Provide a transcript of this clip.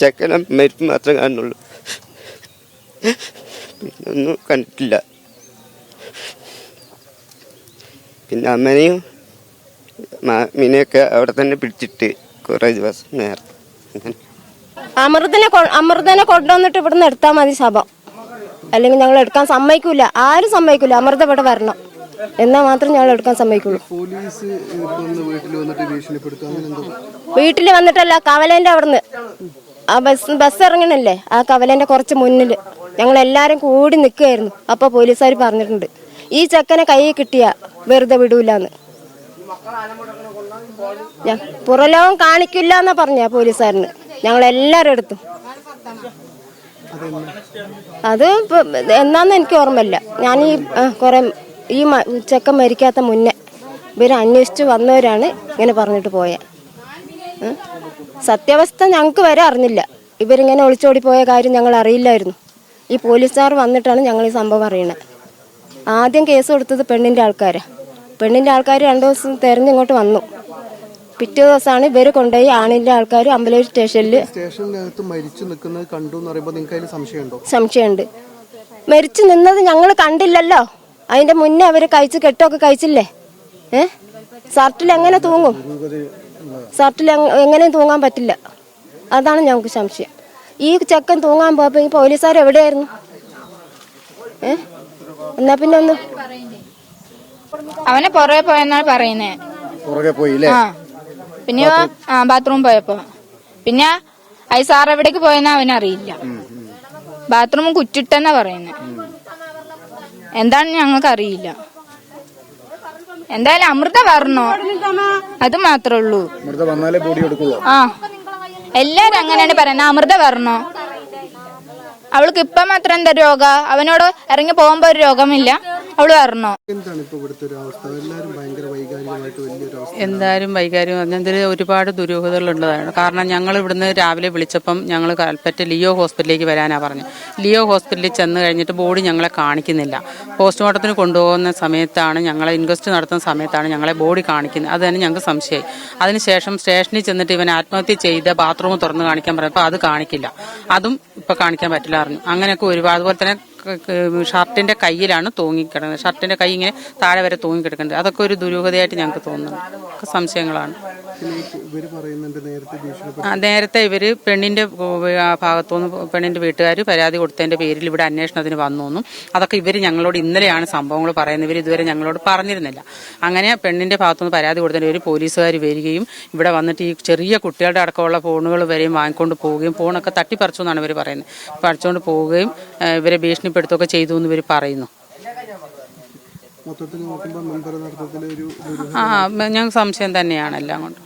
ചെക്കനെ മരിപ്പ് മാത്രമേ കാണുന്നുള്ളൂ, പിന്നൊന്നും കണ്ടിട്ടില്ല. പിന്നെ അമ്മനെയും മാമിനെയൊക്കെ അവിടെ തന്നെ പിടിച്ചിട്ട് കുറേ ദിവസം നേരത്തെ. അമൃതനെ കൊണ്ടുവന്നിട്ട് ഇവിടുന്ന് എടുത്താൽ മതി ശവം, അല്ലെങ്കിൽ ഞങ്ങൾ എടുക്കാൻ സമ്മതിക്കൂല. ആരും സമ്മതിക്കൂല. അമൃത ഇവിടെ വരണം എന്നാൽ മാത്രം ഞങ്ങൾ എടുക്കാൻ സമ്മതിക്കുള്ളൂ. വീട്ടിൽ വന്നിട്ടല്ല, കവലേന്റെ അവിടുന്ന് ആ ബസ് ഇറങ്ങണില്ലേ, ആ കവലേന്റെ കുറച്ച് മുന്നിൽ ഞങ്ങളെല്ലാരും കൂടി നിൽക്കുകയായിരുന്നു. അപ്പോൾ പോലീസുകാർ പറഞ്ഞിട്ടുണ്ട് ഈ ചെക്കനെ കൈ കിട്ടിയ വെറുതെ വിടൂലെന്ന്. പുറലോകം കാണിക്കില്ല എന്നാ പറഞ്ഞ പോലീസുകാരന്. ഞങ്ങളെല്ലാരും എടുത്തു. അത് എന്നാന്ന് എനിക്ക് ഓർമ്മയില്ല. ഞാൻ ഈ ചെക്കൻ മരിക്കാത്ത മുന്നേ ഇവർ അന്വേഷിച്ച് വന്നവരാണ് ഇങ്ങനെ പറഞ്ഞിട്ട് പോയത്. സത്യാവസ്ഥ ഞങ്ങൾക്ക് വരെ അറിഞ്ഞില്ല. ഇവരിങ്ങനെ ഒളിച്ചോടി പോയ കാര്യം ഞങ്ങൾ അറിയില്ലായിരുന്നു. ഈ പോലീസുകാർ വന്നിട്ടാണ് ഞങ്ങൾ ഈ സംഭവം അറിയണത്. ആദ്യം കേസ് കൊടുത്തത് പെണ്ണിൻ്റെ ആൾക്കാരാണ്. പെണ്ണിൻ്റെ ആൾക്കാർ 2 ദിവസം തിരഞ്ഞിങ്ങോട്ട് വന്നു. പിറ്റേ ദിവസമാണ് ഇവർ കൊണ്ടുപോയി ആണിൻ്റെ ആൾക്കാർ അമ്പലൂർ സ്റ്റേഷനിനകത്ത് മരിച്ചു നിൽക്കുന്നത് കണ്ടു എന്ന് പറയുമ്പോൾ നിങ്ങൾക്ക് സംശയമുണ്ടോ? സംശയമുണ്ട്. മരിച്ചു നിന്നത് ഞങ്ങൾ കണ്ടില്ലല്ലോ. അതിന്റെ മുന്നേ അവര് കെട്ടൊക്കെ കഴിച്ചില്ലേ. ഷർട്ടിൽ എങ്ങനെ തൂങ്ങും? ഷർട്ടിൽ എങ്ങനെയും തൂങ്ങാൻ പറ്റില്ല. അതാണ് ഞങ്ങൾക്ക് സംശയം. ഈ ചെക്കൻ തൂങ്ങാൻ പോയപ്പോ ഈ പോലീസുകാർ എവിടെയായിരുന്നു? എന്നാ പിന്നെ ഒന്ന് അവനെ പുറകെ പോയെന്നാണ് പറയുന്നേ. പിന്നെ ബാത്റൂം പോയപ്പോ പിന്നെ സാർ എവിടേക്ക് പോയെന്നാ അവനറിയില്ല. ബാത്റൂം കുറ്റിട്ടെന്നാ പറയുന്നേ. എന്താണ് ഞങ്ങൾക്ക് അറിയില്ല. എന്തായാലും അമൃത വരണോ, അത് മാത്രമേ ഉള്ളൂ. എല്ലാരും അങ്ങനെയാണ് പറയുന്നത്. അമൃത വരണോ. അവൾക്ക് ഇപ്പൊ മാത്രം എന്താ രോഗം? അവനോട് ഇറങ്ങി പോകുമ്പോ ഒരു രോഗമില്ല. അവള് വരണോ. എന്തായാലും വൈകാര്യം പറഞ്ഞാൽ ഒരുപാട് ദുരൂഹതകളുള്ളതാണ്. കാരണം ഞങ്ങൾ ഇവിടുന്ന് രാവിലെ വിളിച്ചപ്പം ഞങ്ങൾ കൽപ്പറ്റ ലിയോ ഹോസ്പിറ്റലിലേക്ക് വരാനാണ് പറഞ്ഞത്. ലിയോ ഹോസ്പിറ്റലിൽ ചെന്ന് കഴിഞ്ഞിട്ട് ബോഡി ഞങ്ങളെ കാണിക്കുന്നില്ല. പോസ്റ്റ്മോർട്ടത്തിന് കൊണ്ടുപോകുന്ന സമയത്താണ്, ഞങ്ങളെ ഇൻക്വസ്റ്റ് നടത്തുന്ന സമയത്താണ് ഞങ്ങളെ ബോഡി കാണിക്കുന്നത്. അത് തന്നെ ഞങ്ങൾക്ക് സംശയമായി. അതിനുശേഷം സ്റ്റേഷനിൽ ചെന്നിട്ട് ഇവൻ ആത്മഹത്യ ചെയ്ത ബാത്റൂം തുറന്ന് കാണിക്കാൻ പറഞ്ഞപ്പോൾ അത് കാണിക്കില്ല. അതും ഇപ്പൊ കാണിക്കാൻ പറ്റില്ല അറിഞ്ഞു. അങ്ങനെയൊക്കെ ഒരുപാട്. അതുപോലെ തന്നെ ഷർട്ടിന്റെ കയ്യിലാണ് തൂങ്ങിക്കിടക്കുന്നത്. ഷർട്ടിന്റെ കൈ ഇങ്ങനെ താഴെ വരെ തൂങ്ങിക്കിടക്കുന്നത്. അതൊക്കെ ഒരു ദുരൂഹതയായിട്ട് ഞങ്ങൾക്ക് തോന്നുന്നു. ഒക്കെ സംശയങ്ങളാണ്. നേരത്തെ ഇവര് പെണ്ണിന്റെ ഭാഗത്തുനിന്ന് പെണ്ണിന്റെ വീട്ടുകാർ പരാതി കൊടുത്തതിന്റെ പേരിൽ ഇവിടെ അന്വേഷണത്തിന് വന്നു. അതൊക്കെ ഇവര് ഞങ്ങളോട് ഇന്നലെയാണ് സംഭവങ്ങൾ പറയുന്നത്. ഇവർ ഇതുവരെ ഞങ്ങളോട് പറഞ്ഞിരുന്നില്ല. അങ്ങനെ പെണ്ണിന്റെ ഭാഗത്തുനിന്ന് പരാതി കൊടുത്തതിന്റെ പേരിൽ പോലീസുകാർ വരികയും ഇവിടെ വന്നിട്ട് ഈ ചെറിയ കുട്ടികളുടെ അടക്കമുള്ള ഫോണുകൾ വരെയും വാങ്ങിക്കൊണ്ട് പോവുകയും ഫോണൊക്കെ തട്ടിപ്പറിച്ചു എന്നാണ് ഇവർ പറയുന്നത്. പറിച്ചുകൊണ്ട് പോവുകയും ഇവരെ ഭീഷണിപ്പെടുത്തുകയൊക്കെ ചെയ്തു എന്ന് ഇവർ പറയുന്നു. ഞങ്ങൾക്ക് സംശയം തന്നെയാണ് എല്ലാം കൊണ്ട്.